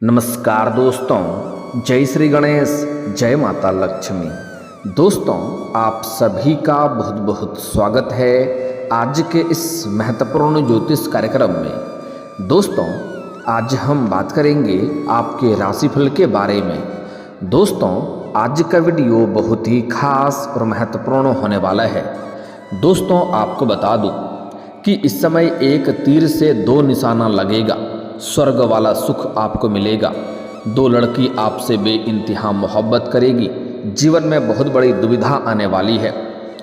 नमस्कार दोस्तों, जय श्री गणेश, जय माता लक्ष्मी। दोस्तों, आप सभी का बहुत बहुत स्वागत है आज के इस महत्वपूर्ण ज्योतिष कार्यक्रम में। दोस्तों, आज हम बात करेंगे आपके राशिफल के बारे में। दोस्तों, आज का वीडियो बहुत ही खास और महत्वपूर्ण होने वाला है। दोस्तों, आपको बता दूं कि इस समय एक तीर से दो निशाना लगेगा। स्वर्ग वाला सुख आपको मिलेगा। दो लड़की आपसे बेइंतहा मोहब्बत करेगी। जीवन में बहुत बड़ी दुविधा आने वाली है।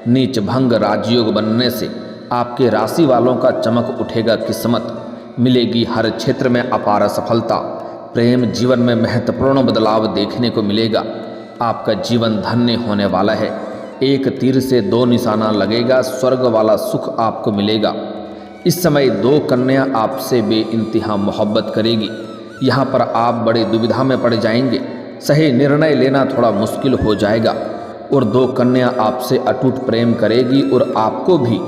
नीच भंग राजयोग बनने से आपके राशि वालों का चमक उठेगा। किस्मत मिलेगी हर क्षेत्र में अपार सफलता। प्रेम जीवन में महत्वपूर्ण बदलाव देखने को मिलेगा। आपका जीवन धन्य होने वाला है। एक तीर से दो निशाना लगेगा। स्वर्ग वाला सुख आपको मिलेगा। इस समय दो कन्या आपसे बेइंतहा मोहब्बत करेगी। यहाँ पर आप बड़े दुविधा में पड़ जाएंगे। सही निर्णय लेना थोड़ा मुश्किल हो जाएगा और दो कन्या आपसे अटूट प्रेम करेगी और आपको भी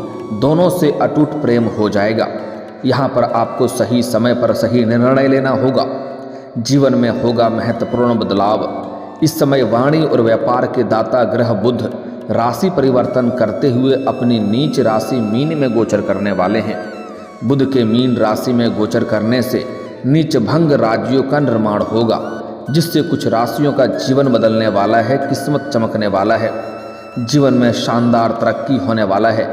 दोनों से अटूट प्रेम हो जाएगा। यहाँ पर आपको सही समय पर सही निर्णय लेना होगा। जीवन में होगा महत्वपूर्ण बदलाव। इस समय वाणी और व्यापार के दाता ग्रह बुध राशि परिवर्तन करते हुए अपनी नीच राशि मीन में गोचर करने वाले हैं। बुध के मीन राशि में गोचर करने से नीच भंग राजयोग का निर्माण होगा, जिससे कुछ राशियों का जीवन बदलने वाला है। किस्मत चमकने वाला है। जीवन में शानदार तरक्की होने वाला है।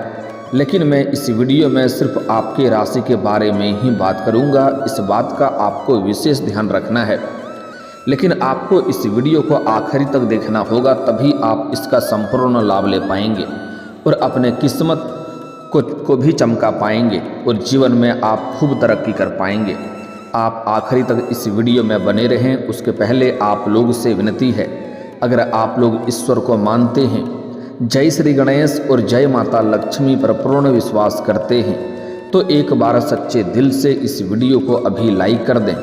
लेकिन मैं इस वीडियो में सिर्फ आपके राशि के बारे में ही बात करूंगा। इस बात का आपको विशेष ध्यान रखना है। लेकिन आपको इस वीडियो को आखिरी तक देखना होगा, तभी आप इसका संपूर्ण लाभ ले पाएंगे और अपने किस्मत को भी चमका पाएंगे और जीवन में आप खूब तरक्की कर पाएंगे। आप आखिरी तक इस वीडियो में बने रहें। उसके पहले आप लोग से विनती है, अगर आप लोग ईश्वर को मानते हैं, जय श्री गणेश और जय माता लक्ष्मी पर पूर्ण विश्वास करते हैं, तो एक बार सच्चे दिल से इस वीडियो को अभी लाइक कर दें।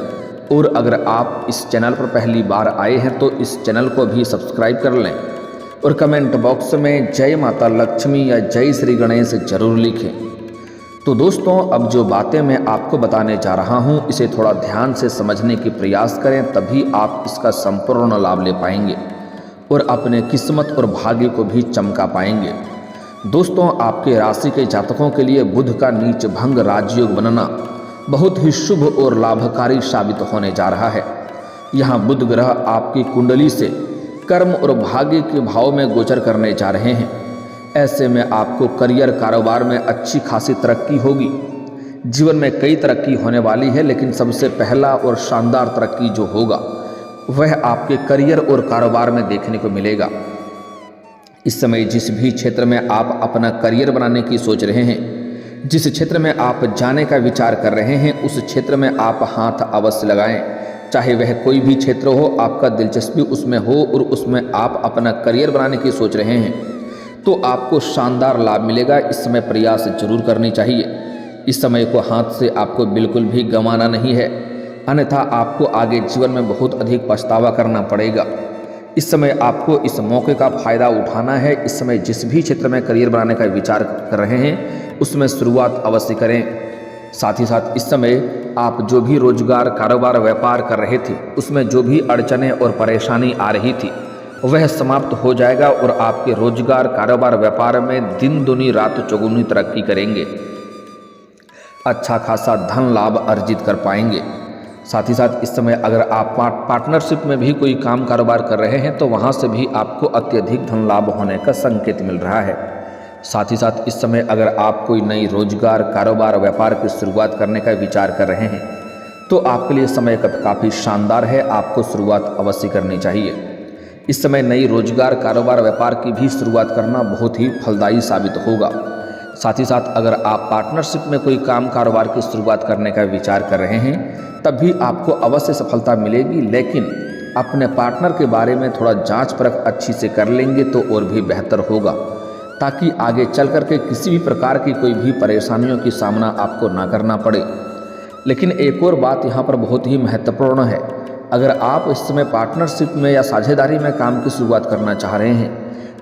और अगर आप इस चैनल पर पहली बार आए हैं तो इस चैनल को भी सब्सक्राइब कर लें और कमेंट बॉक्स में जय माता लक्ष्मी या जय श्री गणेश जरूर लिखें। तो दोस्तों, अब जो बातें मैं आपको बताने जा रहा हूं, इसे थोड़ा ध्यान से समझने की प्रयास करें, तभी आप इसका संपूर्ण लाभ ले पाएंगे और अपने किस्मत और भाग्य को भी चमका पाएंगे। दोस्तों, आपके राशि के जातकों के लिए बुध का नीच भंग राजयोग बनना बहुत ही शुभ और लाभकारी साबित होने जा रहा है। यहाँ बुध ग्रह आपकी कुंडली से कर्म और भाग्य के भाव में गोचर करने जा रहे हैं। ऐसे में आपको करियर कारोबार में अच्छी खासी तरक्की होगी। जीवन में कई तरक्की होने वाली है, लेकिन सबसे पहला और शानदार तरक्की जो होगा वह आपके करियर और कारोबार में देखने को मिलेगा। इस समय जिस भी क्षेत्र में आप अपना करियर बनाने की सोच रहे हैं, जिस क्षेत्र में आप जाने का विचार कर रहे हैं, उस क्षेत्र में आप हाथ अवश्य लगाएं। चाहे वह कोई भी क्षेत्र हो, आपका दिलचस्पी उसमें हो और उसमें आप अपना करियर बनाने की सोच रहे हैं, तो आपको शानदार लाभ मिलेगा। इस समय प्रयास जरूर करनी चाहिए। इस समय को हाथ से आपको बिल्कुल भी गंवाना नहीं है, अन्यथा आपको आगे जीवन में बहुत अधिक पछतावा करना पड़ेगा। इस समय आपको इस मौके का फायदा उठाना है। इस समय जिस भी क्षेत्र में करियर बनाने का विचार कर रहे हैं, उसमें शुरुआत अवश्य करें। साथ ही साथ इस समय आप जो भी रोजगार कारोबार व्यापार कर रहे थे, उसमें जो भी अड़चनें और परेशानी आ रही थी, वह समाप्त हो जाएगा और आपके रोजगार कारोबार व्यापार में दिन दुनी रात चौगुनी तरक्की करेंगे। अच्छा खासा धन लाभ अर्जित कर पाएंगे। साथ ही साथ इस समय अगर आप पार्टनरशिप में भी कोई काम कारोबार कर रहे हैं, तो वहाँ से भी आपको अत्यधिक धन लाभ होने का संकेत मिल रहा है। साथ ही साथ इस समय अगर आप कोई नई रोजगार कारोबार व्यापार की शुरुआत करने का विचार कर रहे हैं, तो आपके लिए समय काफ़ी शानदार है। आपको शुरुआत अवश्य करनी चाहिए। इस समय नई रोजगार कारोबार व्यापार की भी शुरुआत करना बहुत ही फलदायी साबित होगा। साथ ही साथ अगर आप पार्टनरशिप में कोई काम कारोबार की शुरुआत करने का विचार कर रहे हैं, तब भी आपको अवश्य सफलता मिलेगी। लेकिन अपने पार्टनर के बारे में थोड़ा जांच परख अच्छी से कर लेंगे तो और भी बेहतर होगा, ताकि आगे चल कर के किसी भी प्रकार की कोई भी परेशानियों की सामना आपको ना करना पड़े। लेकिन एक और बात यहाँ पर बहुत ही महत्वपूर्ण है। अगर आप इस समय पार्टनरशिप में या साझेदारी में काम की शुरुआत करना चाह रहे हैं,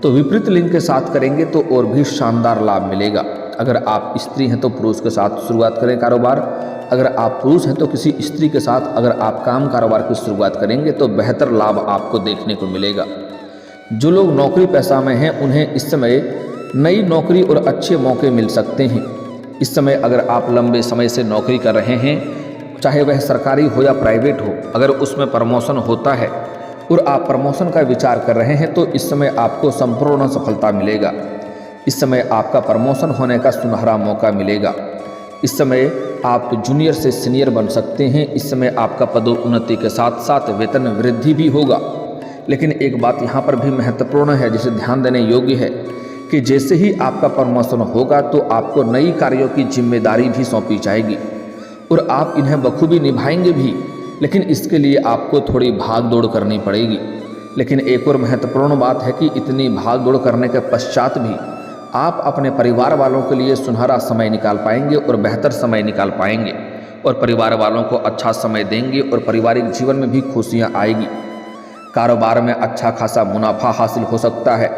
तो विपरीत लिंग के साथ करेंगे तो और भी शानदार लाभ मिलेगा। अगर आप स्त्री हैं तो पुरुष के साथ शुरुआत करें कारोबार। अगर आप पुरुष हैं तो किसी स्त्री के साथ अगर आप काम कारोबार की शुरुआत करेंगे तो बेहतर लाभ आपको देखने को मिलेगा। जो लोग नौकरी पेशा में हैं उन्हें इस समय नई नौकरी और अच्छे मौके मिल सकते हैं। इस समय अगर आप लंबे समय से नौकरी कर रहे हैं, चाहे वह सरकारी हो या प्राइवेट हो, अगर उसमें प्रमोशन होता है और आप प्रमोशन का विचार कर रहे हैं तो इस समय आपको संपूर्ण सफलता मिलेगा। इस समय आपका प्रमोशन होने का सुनहरा मौका मिलेगा। इस समय आप जूनियर से सीनियर बन सकते हैं। इस समय आपका पदोन्नति के साथ साथ वेतन वृद्धि भी होगा। लेकिन एक बात यहाँ पर भी महत्वपूर्ण है जिसे ध्यान देने योग्य है कि जैसे ही आपका प्रमोशन होगा तो आपको नई कार्यों की जिम्मेदारी भी सौंपी जाएगी और आप इन्हें बखूबी निभाएंगे भी, लेकिन इसके लिए आपको थोड़ी भाग दौड़ करनी पड़ेगी। लेकिन एक और महत्वपूर्ण बात है कि इतनी भाग दौड़ करने के पश्चात भी आप अपने परिवार वालों के लिए सुनहरा समय निकाल पाएंगे और बेहतर समय निकाल पाएंगे और परिवार वालों को अच्छा समय देंगे और पारिवारिक जीवन में भी खुशियाँ आएगी। कारोबार में अच्छा खासा मुनाफा हासिल हो सकता है।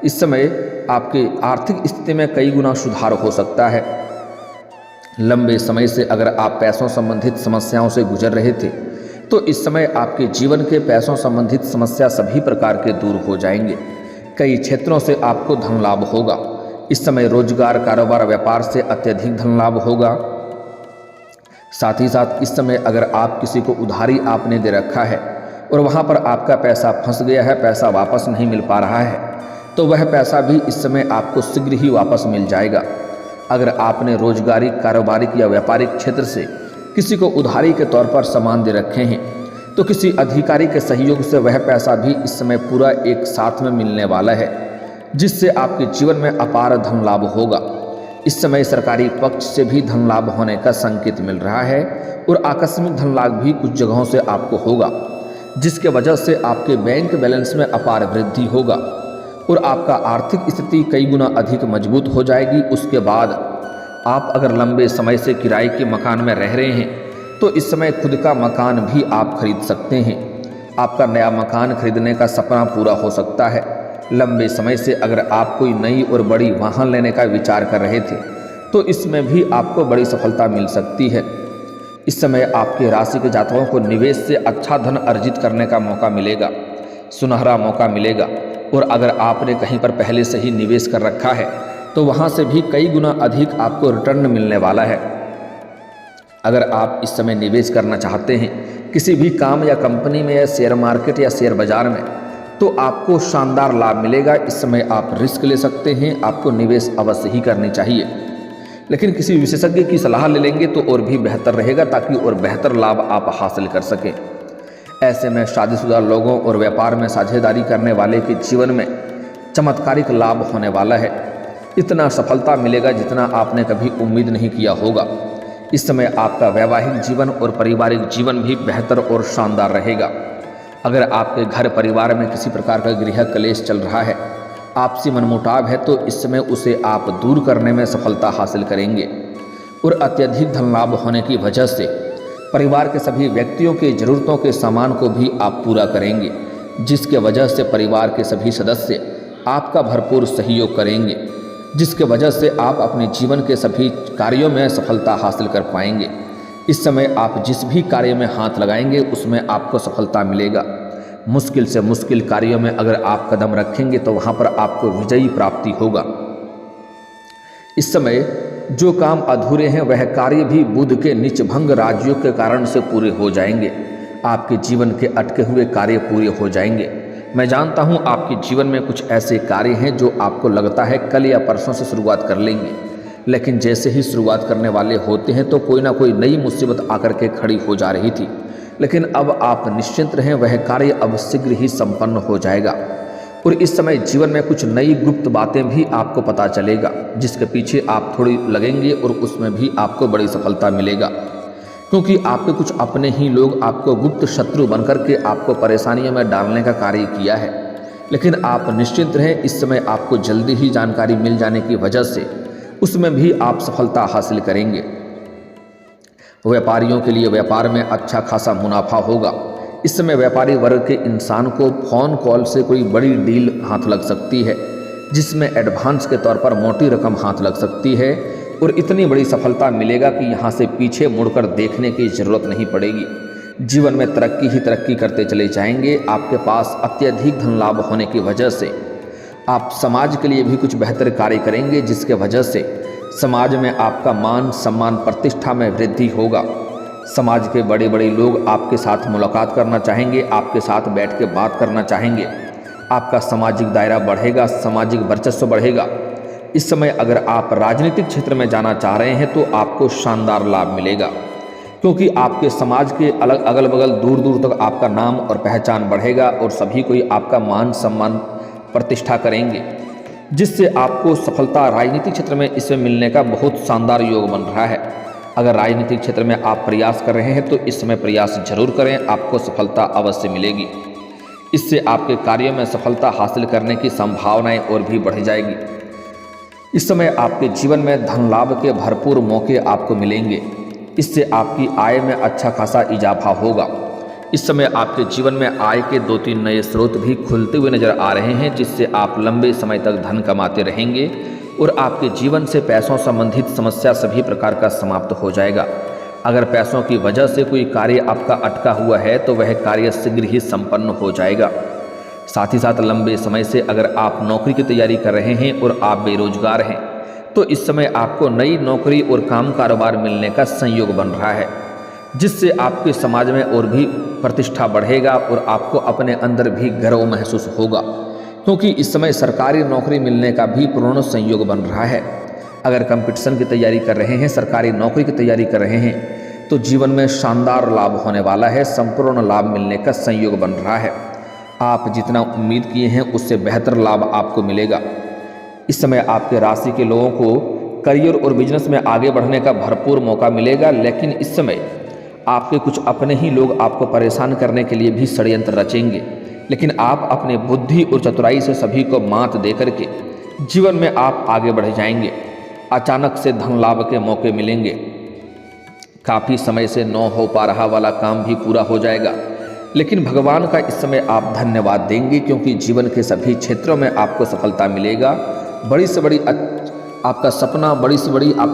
इस समय आपकी आर्थिक स्थिति में कई गुना सुधार हो सकता है। लंबे समय से अगर आप पैसों संबंधित समस्याओं से गुजर रहे थे तो इस समय आपके जीवन के पैसों संबंधित समस्या सभी प्रकार के दूर हो जाएंगे। कई क्षेत्रों से आपको धन लाभ होगा। इस समय रोजगार, कारोबार, व्यापार से अत्यधिक धन लाभ होगा। साथ ही साथ इस समय अगर आप किसी को उधारी आपने दे रखा है और वहाँ पर आपका पैसा फंस गया है, पैसा वापस नहीं मिल पा रहा है, तो वह पैसा भी इस समय आपको शीघ्र ही वापस मिल जाएगा। अगर आपने रोजगारी, कारोबारिक या व्यापारिक क्षेत्र से किसी को उधारी के तौर पर सामान दे रखे हैं तो किसी अधिकारी के सहयोग से वह पैसा भी इस समय पूरा एक साथ में मिलने वाला है, जिससे आपके जीवन में अपार धन लाभ होगा। इस समय सरकारी पक्ष से भी धन लाभ होने का संकेत मिल रहा है और आकस्मिक धन लाभ भी कुछ जगहों से आपको होगा, जिसके वजह से आपके बैंक बैलेंस में अपार वृद्धि होगा और आपका आर्थिक स्थिति कई गुना अधिक मजबूत हो जाएगी। उसके बाद आप अगर लंबे समय से किराए के मकान में रह रहे हैं तो इस समय खुद का मकान भी आप खरीद सकते हैं। आपका नया मकान खरीदने का सपना पूरा हो सकता है। लंबे समय से अगर आप कोई नई और बड़ी वाहन लेने का विचार कर रहे थे तो इसमें भी आपको बड़ी सफलता मिल सकती है। इस समय आपके राशि के जातकों को निवेश से अच्छा धन अर्जित करने का मौका मिलेगा, सुनहरा मौका मिलेगा। और अगर आपने कहीं पर पहले से ही निवेश कर रखा है तो वहाँ से भी कई गुना अधिक आपको रिटर्न मिलने वाला है। अगर आप इस समय निवेश करना चाहते हैं किसी भी काम या कंपनी में या शेयर मार्केट या शेयर बाजार में, तो आपको शानदार लाभ मिलेगा। इस समय आप रिस्क ले सकते हैं, आपको निवेश अवश्य ही करनी चाहिए, लेकिन किसी विशेषज्ञ की सलाह ले लेंगे तो और भी बेहतर रहेगा, ताकि और बेहतर लाभ आप हासिल कर सकें। ऐसे में शादीशुदा लोगों और व्यापार में साझेदारी करने वाले के जीवन में चमत्कारिक लाभ होने वाला है। इतना सफलता मिलेगा जितना आपने कभी उम्मीद नहीं किया होगा। इस समय आपका वैवाहिक जीवन और पारिवारिक जीवन भी बेहतर और शानदार रहेगा। अगर आपके घर परिवार में किसी प्रकार का गृह कलेश चल रहा है, आपसी मनमुटाव है, तो इस समय उसे आप दूर करने में सफलता हासिल करेंगे और अत्यधिक धन लाभ होने की वजह से परिवार के सभी व्यक्तियों के ज़रूरतों के सामान को भी आप पूरा करेंगे, जिसके वजह से परिवार के सभी सदस्य आपका भरपूर सहयोग करेंगे, जिसके वजह से आप अपने जीवन के सभी कार्यों में सफलता हासिल कर पाएंगे। इस समय आप जिस भी कार्य में हाथ लगाएंगे उसमें आपको सफलता मिलेगा। मुश्किल से मुश्किल कार्यों में अगर आप कदम रखेंगे तो वहाँ पर आपको विजयी प्राप्ति होगा। इस समय जो काम अधूरे हैं वह कार्य भी बुध के नीचभंग राजयोग के कारण से पूरे हो जाएंगे। आपके जीवन के अटके हुए कार्य पूरे हो जाएंगे। मैं जानता हूँ आपके जीवन में कुछ ऐसे कार्य हैं जो आपको लगता है कल या परसों से शुरुआत कर लेंगे, लेकिन जैसे ही शुरुआत करने वाले होते हैं तो कोई ना कोई नई मुसीबत आकर के खड़ी हो जा रही थी, लेकिन अब आप निश्चिंत रहें, वह कार्य अब शीघ्र ही संपन्न हो जाएगा। और इस समय जीवन में कुछ नई गुप्त बातें भी आपको पता चलेगा, जिसके पीछे आप थोड़ी लगेंगे और उसमें भी आपको बड़ी सफलता मिलेगा, क्योंकि आपके कुछ अपने ही लोग आपको गुप्त शत्रु बनकर के आपको परेशानियों में डालने का कार्य किया है। लेकिन आप निश्चिंत रहें, इस समय आपको जल्दी ही जानकारी मिल जाने की वजह से उसमें भी आप सफलता हासिल करेंगे। व्यापारियों के लिए व्यापार में अच्छा खासा मुनाफा होगा। इस समय व्यापारी वर्ग के इंसान को फोन कॉल से कोई बड़ी डील हाथ लग सकती है। जिसमें एडवांस के तौर पर मोटी रकम हाथ लग सकती है और इतनी बड़ी सफलता मिलेगा कि यहाँ से पीछे मुड़कर देखने की ज़रूरत नहीं पड़ेगी। जीवन में तरक्की ही तरक्की करते चले जाएंगे। आपके पास अत्यधिक धन लाभ होने की वजह से आप समाज के लिए भी कुछ बेहतर कार्य करेंगे, जिसके वजह से समाज में आपका मान सम्मान प्रतिष्ठा में वृद्धि होगा। समाज के बड़े बड़े लोग आपके साथ मुलाकात करना चाहेंगे, आपके साथ बैठ के बात करना चाहेंगे। आपका सामाजिक दायरा बढ़ेगा, सामाजिक वर्चस्व बढ़ेगा। इस समय अगर आप राजनीतिक क्षेत्र में जाना चाह रहे हैं तो आपको शानदार लाभ मिलेगा, क्योंकि आपके समाज के अगल बगल दूर दूर तक आपका नाम और पहचान बढ़ेगा और सभी कोई आपका मान सम्मान प्रतिष्ठा करेंगे, जिससे आपको सफलता राजनीतिक क्षेत्र में इसमें मिलने का बहुत शानदार योग बन रहा है। अगर राजनीतिक क्षेत्र में आप प्रयास कर रहे हैं तो इस समय प्रयास जरूर करें, आपको सफलता अवश्य मिलेगी। इससे आपके कार्यों में सफलता हासिल करने की संभावनाएं और भी बढ़ जाएगी। इस समय आपके जीवन में धन लाभ के भरपूर मौके आपको मिलेंगे। इससे आपकी आय में अच्छा खासा इजाफा होगा। इस समय आपके जीवन में आय के 2-3 नए स्रोत भी खुलते हुए नजर आ रहे हैं, जिससे आप लंबे समय तक धन कमाते रहेंगे और आपके जीवन से पैसों संबंधित समस्या सभी प्रकार का समाप्त हो जाएगा। अगर पैसों की वजह से कोई कार्य आपका अटका हुआ है तो वह कार्य शीघ्र ही संपन्न हो जाएगा। साथ ही साथ लंबे समय से अगर आप नौकरी की तैयारी कर रहे हैं और आप बेरोजगार हैं तो इस समय आपको नई नौकरी और काम कारोबार मिलने का संयोग बन रहा है, जिससे आपके समाज में और भी प्रतिष्ठा बढ़ेगा और आपको अपने अंदर भी गर्व महसूस होगा, क्योंकि इस समय सरकारी नौकरी मिलने का भी पूर्ण संयोग बन रहा है। अगर कंपटीशन की तैयारी कर रहे हैं, सरकारी नौकरी की तैयारी कर रहे हैं तो जीवन में शानदार लाभ होने वाला है, संपूर्ण लाभ मिलने का संयोग बन रहा है। आप जितना उम्मीद किए हैं उससे बेहतर लाभ आपको मिलेगा। इस समय आपके राशि के लोगों को करियर और बिजनेस में आगे बढ़ने का भरपूर मौका मिलेगा, लेकिन इस समय आपके कुछ अपने ही लोग आपको परेशान करने के लिए भी षड्यंत्र रचेंगे, लेकिन आप अपने बुद्धि और चतुराई से सभी को मात दे करके जीवन में आप आगे बढ़ जाएंगे। अचानक से धन लाभ के मौके मिलेंगे। काफ़ी समय से न हो पा रहा वाला काम भी पूरा हो जाएगा, लेकिन भगवान का इस समय आप धन्यवाद देंगे, क्योंकि जीवन के सभी क्षेत्रों में आपको सफलता मिलेगा। बड़ी से बड़ी आपका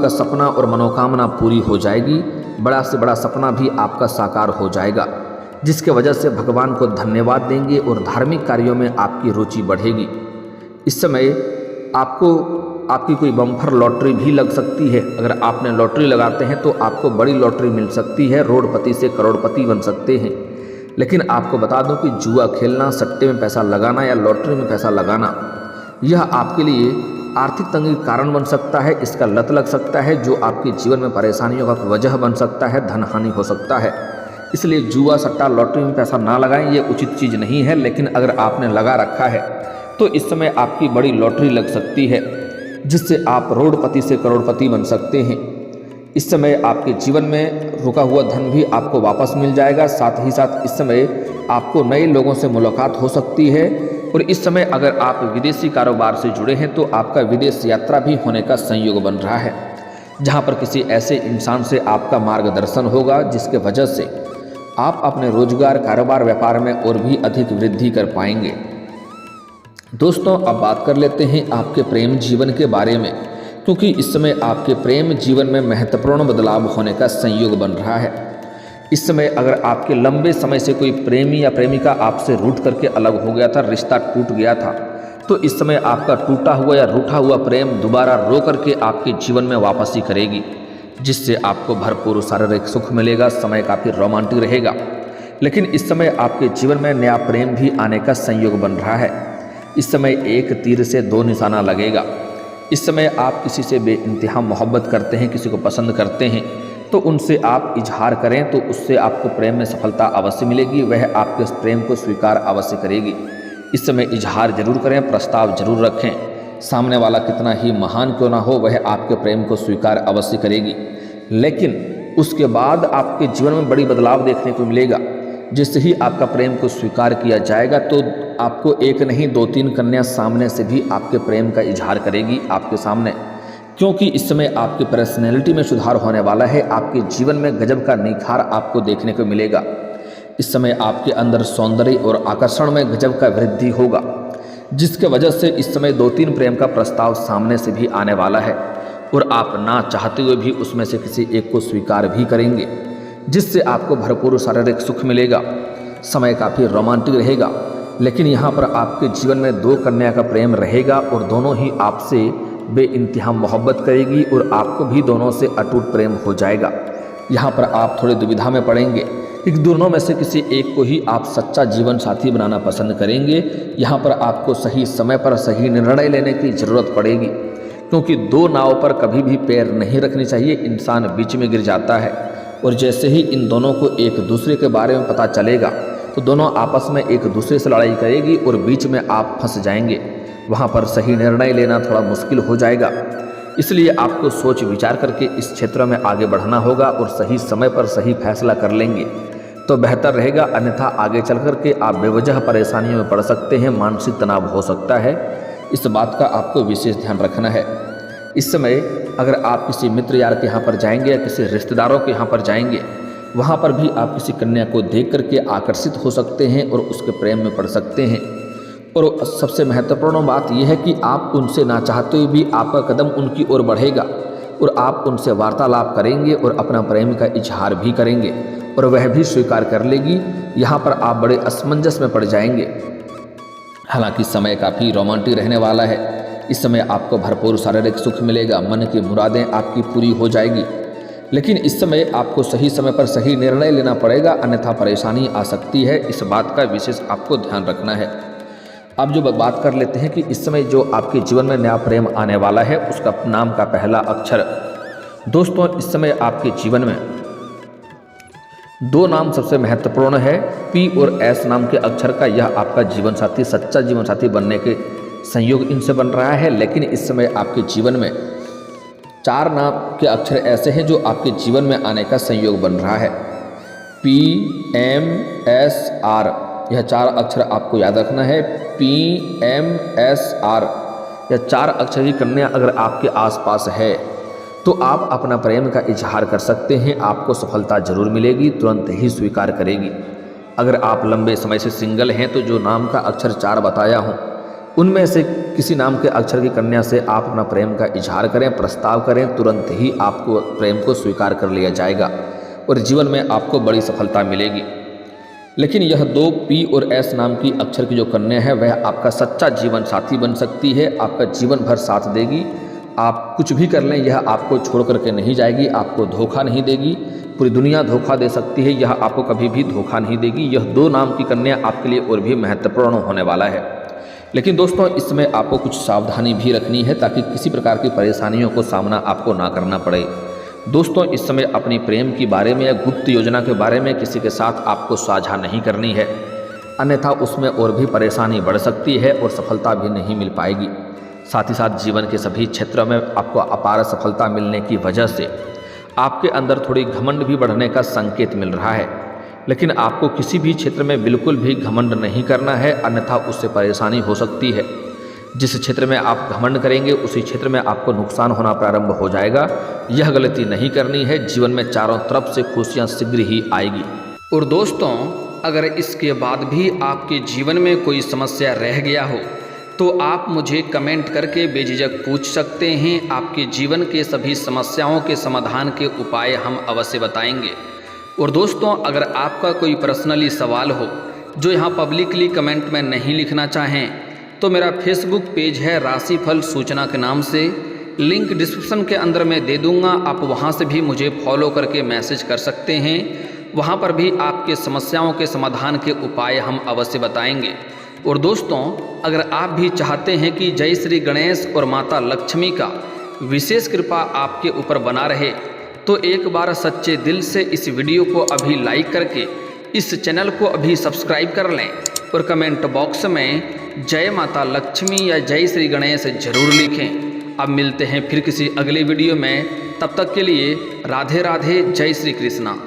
सपना और मनोकामना पूरी हो जाएगी। बड़ा से बड़ा सपना भी आपका साकार हो जाएगा, जिसके वजह से भगवान को धन्यवाद देंगे और धार्मिक कार्यों में आपकी रुचि बढ़ेगी। इस समय आपकी कोई बम्पर लॉटरी भी लग सकती है। अगर आपने लॉटरी लगाते हैं तो आपको बड़ी लॉटरी मिल सकती है, रोडपति से करोड़पति बन सकते हैं। लेकिन आपको बता दूं कि जुआ खेलना, सट्टे में पैसा लगाना या लॉटरी में पैसा लगाना, यह आपके लिए आर्थिक तंगी का कारण बन सकता है। इसका लत लग सकता है, जो आपके जीवन में परेशानियों का वजह बन सकता है, धन हानि हो सकता है। इसलिए जुआ सट्टा लॉटरी में पैसा ना लगाएं, ये उचित चीज़ नहीं है। लेकिन अगर आपने लगा रखा है तो इस समय आपकी बड़ी लॉटरी लग सकती है, जिससे आप रोडपति से करोड़पति बन सकते हैं। इस समय आपके जीवन में रुका हुआ धन भी आपको वापस मिल जाएगा। साथ ही साथ इस समय आपको नए लोगों से मुलाकात हो सकती है। और इस समय अगर आप विदेशी कारोबार से जुड़े हैं तो आपका विदेश यात्रा भी होने का संयोग बन रहा है, जहां पर किसी ऐसे इंसान से आपका मार्गदर्शन होगा, जिसके वजह से आप अपने रोजगार, कारोबार, व्यापार में और भी अधिक वृद्धि कर पाएंगे। दोस्तों, अब बात कर लेते हैं आपके प्रेम जीवन के बारे में, क्योंकि इस समय आपके प्रेम जीवन में महत्वपूर्ण बदलाव होने का संयोग बन रहा है। इस समय अगर आपके लंबे समय से कोई प्रेमी या प्रेमिका आपसे रूठ करके अलग हो गया था, रिश्ता टूट गया था, तो इस समय आपका टूटा हुआ या रूठा हुआ प्रेम दोबारा रो करके आपके जीवन में वापसी करेगी, जिससे आपको भरपूर शारीरिक सुख मिलेगा। समय काफ़ी रोमांटिक रहेगा। लेकिन इस समय आपके जीवन में नया प्रेम भी आने का संयोग बन रहा है। इस समय एक तीर से 2 निशाना लगेगा। इस समय आप किसी से बेइंतहा मोहब्बत करते हैं, किसी को पसंद करते हैं, तो उनसे आप इजहार करें तो उससे आपको प्रेम में सफलता अवश्य मिलेगी। वह आपके प्रेम को स्वीकार अवश्य करेगी। इस समय इजहार जरूर करें, प्रस्ताव जरूर रखें। सामने वाला कितना ही महान क्यों ना हो, वह आपके प्रेम को स्वीकार अवश्य करेगी। लेकिन उसके बाद आपके जीवन में बड़ी बदलाव देखने को मिलेगा। जिससे ही आपका प्रेम को स्वीकार किया जाएगा तो आपको एक नहीं 2-3 कन्या सामने से भी आपके प्रेम का इजहार करेगी आपके सामने, क्योंकि इस समय आपकी पर्सनैलिटी में सुधार होने वाला है। आपके जीवन में गजब का निखार आपको देखने को मिलेगा। इस समय आपके अंदर सौंदर्य और आकर्षण में गजब का वृद्धि होगा, जिसके वजह से इस समय 2-3 प्रेम का प्रस्ताव सामने से भी आने वाला है और आप ना चाहते हुए भी उसमें से किसी एक को स्वीकार भी करेंगे, जिससे आपको भरपूर शारीरिक सुख मिलेगा। समय काफ़ी रोमांटिक रहेगा। लेकिन यहाँ पर आपके जीवन में 2 कन्या का प्रेम रहेगा और दोनों ही आपसे बेइंतहा मोहब्बत करेगी और आपको भी दोनों से अटूट प्रेम हो जाएगा। यहाँ पर आप थोड़ी दुविधा में पड़ेंगे कि दोनों में से किसी एक को ही आप सच्चा जीवन साथी बनाना पसंद करेंगे। यहाँ पर आपको सही समय पर सही निर्णय लेने की ज़रूरत पड़ेगी, क्योंकि 2 नाव पर कभी भी पैर नहीं रखनी चाहिए, इंसान बीच में गिर जाता है। और जैसे ही इन दोनों को एक दूसरे के बारे में पता चलेगा तो दोनों आपस में एक दूसरे से लड़ाई करेगी और बीच में आप फंस जाएंगे। वहाँ पर सही निर्णय लेना थोड़ा मुश्किल हो जाएगा। इसलिए आपको सोच विचार करके इस क्षेत्र में आगे बढ़ना होगा और सही समय पर सही फैसला कर लेंगे तो बेहतर रहेगा। अन्यथा आगे चल कर के आप बेवजह परेशानियों में पड़ सकते हैं, मानसिक तनाव हो सकता है। इस बात का आपको विशेष ध्यान रखना है। इस समय अगर आप किसी मित्र यार के यहाँ पर जाएंगे या किसी रिश्तेदारों के यहाँ पर जाएंगे, वहाँ पर भी आप किसी कन्या को देख करके आकर्षित हो सकते हैं और उसके प्रेम में पड़ सकते हैं। और सबसे महत्वपूर्ण बात यह है कि आप उनसे ना चाहते हुए भी आपका कदम उनकी ओर बढ़ेगा और आप उनसे वार्तालाप करेंगे और अपना प्रेम का इजहार भी करेंगे और वह भी स्वीकार कर लेगी। यहाँ पर आप बड़े असमंजस में पड़ जाएंगे। हालांकि समय काफ़ी रोमांटिक रहने वाला है। इस समय आपको भरपूर शारीरिक सुख मिलेगा, मन की मुरादें आपकी पूरी हो जाएगी। लेकिन इस समय आपको सही समय पर सही निर्णय लेना पड़ेगा, अन्यथा परेशानी आ सकती है। इस बात का विशेष आपको ध्यान रखना है। अब जो बात कर लेते हैं कि इस समय जो आपके जीवन में नया प्रेम आने वाला है, उसका नाम का पहला अक्षर। दोस्तों, इस समय आपके जीवन में 2 नाम सबसे महत्वपूर्ण है। पी और एस नाम के अक्षर का यह आपका जीवन साथी, सच्चा जीवन साथी बनने के संयोग इनसे बन रहा है। लेकिन इस समय आपके जीवन में 4 नाम के अक्षर ऐसे हैं जो आपके जीवन में आने का संयोग बन रहा है। पी, एम, एस, आर, यह 4 अक्षर आपको याद रखना है। पी, एम, एस, आर, यह 4 अक्षर की कन्या अगर आपके आसपास है तो आप अपना प्रेम का इजहार कर सकते हैं। आपको सफलता जरूर मिलेगी, तुरंत ही स्वीकार करेगी। अगर आप लंबे समय से सिंगल हैं तो जो नाम का अक्षर 4 बताया हूँ, उनमें से किसी नाम के अक्षर की कन्या से आप अपना प्रेम का इजहार करें, प्रस्ताव करें, तुरंत ही आपको प्रेम को स्वीकार कर लिया जाएगा और जीवन में आपको बड़ी सफलता मिलेगी। लेकिन यह 2 पी और एस नाम की अक्षर की जो कन्या है वह आपका सच्चा जीवन साथी बन सकती है, आपका जीवन भर साथ देगी। आप कुछ भी कर लें, यह आपको छोड़ करके नहीं जाएगी, आपको धोखा नहीं देगी। पूरी दुनिया धोखा दे सकती है, यह आपको कभी भी धोखा नहीं देगी। यह 2 नाम की कन्या आपके लिए और भी महत्वपूर्ण होने वाला है। लेकिन दोस्तों, इसमें आपको कुछ सावधानी भी रखनी है ताकि किसी प्रकार की परेशानियों को सामना आपको ना करना पड़े। दोस्तों, इस समय अपनी प्रेम के बारे में या गुप्त योजना के बारे में किसी के साथ आपको साझा नहीं करनी है, अन्यथा उसमें और भी परेशानी बढ़ सकती है और सफलता भी नहीं मिल पाएगी। साथ ही साथ जीवन के सभी क्षेत्रों में आपको अपार सफलता मिलने की वजह से आपके अंदर थोड़ी घमंड भी बढ़ने का संकेत मिल रहा है। लेकिन आपको किसी भी क्षेत्र में बिल्कुल भी घमंड नहीं करना है, अन्यथा उससे परेशानी हो सकती है। जिस क्षेत्र में आप घमंड करेंगे उसी क्षेत्र में आपको नुकसान होना प्रारंभ हो जाएगा। यह गलती नहीं करनी है। जीवन में चारों तरफ से खुशियाँ शीघ्र ही आएगी। और दोस्तों, अगर इसके बाद भी आपके जीवन में कोई समस्या रह गया हो तो आप मुझे कमेंट करके बेझिझक पूछ सकते हैं। आपके जीवन के सभी समस्याओं के समाधान के उपाय हम अवश्य बताएंगे। और दोस्तों, अगर आपका कोई पर्सनली सवाल हो जो यहाँ पब्लिकली कमेंट में नहीं लिखना चाहें तो मेरा फेसबुक पेज है राशिफल सूचना के नाम से, लिंक डिस्क्रिप्शन के अंदर मैं दे दूँगा। आप वहाँ से भी मुझे फॉलो करके मैसेज कर सकते हैं। वहाँ पर भी आपके समस्याओं के समाधान के उपाय हम अवश्य बताएंगे। और दोस्तों, अगर आप भी चाहते हैं कि जय श्री गणेश और माता लक्ष्मी का विशेष कृपा आपके ऊपर बना रहे तो एक बार सच्चे दिल से इस वीडियो को अभी लाइक करके इस चैनल को अभी सब्सक्राइब कर लें और कमेंट बॉक्स में जय माता लक्ष्मी या जय श्री गणेश जरूर लिखें। अब मिलते हैं फिर किसी अगले वीडियो में, तब तक के लिए राधे राधे, जय श्री कृष्णा।